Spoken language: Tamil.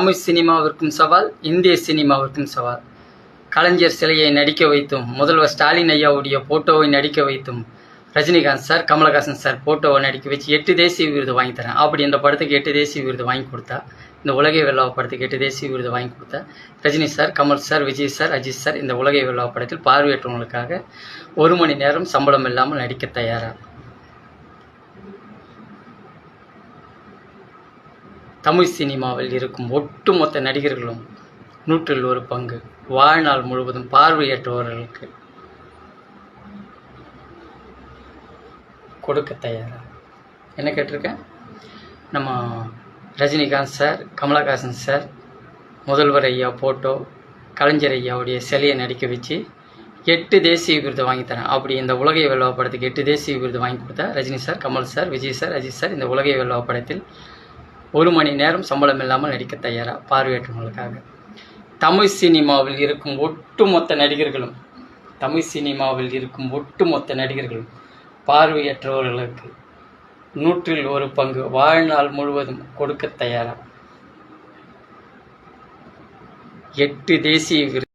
தமிழ் சினிமாவிற்கும் சவால், இந்திய சினிமாவிற்கும் சவால். கலைஞர் சிலையை நடிக்க வைத்தும், முதல்வர் ஸ்டாலின் ஐயாவுடைய போட்டோவை நடிக்க வைத்தும், ரஜினிகாந்த் சார், கமலஹாசன் சார் போட்டோவை நடிக்க வச்சு 8 தேசிய விருது வாங்கி தரேன். அப்படி இந்த படத்துக்கு 8 தேசிய விருது வாங்கி கொடுத்தா, இந்த உலகை வெல்லா படத்துக்கு 8 தேசிய விருது வாங்கி கொடுத்தா, Rajini sir, Kamal sir, Vijay sir, Ajith sir இந்த உலகை வெல்லா படத்தில் பார்வையற்றவங்களுக்காக 1 மணி நேரம் சம்பளம் இல்லாமல் நடிக்க தயாரா? தமிழ் சினிமாவில் இருக்கும் ஒட்டுமொத்த நடிகர்களும் 100% பங்கு வாழ்நாள் முழுவதும் பார்வையற்றவர்களுக்கு கொடுக்க தயாரா? என்ன கேட்டிருக்கேன்? நம்ம ரஜினிகாந்த் சார், கமலஹாசன் சார், முதல்வர் ஐயா போட்டோ, கலைஞர் ஐயாவுடைய சிலையை நடிக்க வச்சு 8 தேசிய விருது வாங்கி தரேன். அப்படி இந்த உலகை வெல்லா படத்துக்கு 8 தேசிய விருது வாங்கி கொடுத்தா, Rajini sir, Kamal sir, Vijay sir, Ajith sir இந்த உலகை வெல்லா படத்தில் 1 மணி நேரம் சம்பளம் இல்லாமல் நடிக்க தயாரா? பார்வையற்றவங்களுக்காக. தமிழ் சினிமாவில் இருக்கும் ஒட்டுமொத்த நடிகர்களும் பார்வையற்றவர்களுக்கு 100% பங்கு வாழ்நாள் முழுவதும் கொடுக்க தயாரா? 8 தேசிய விருது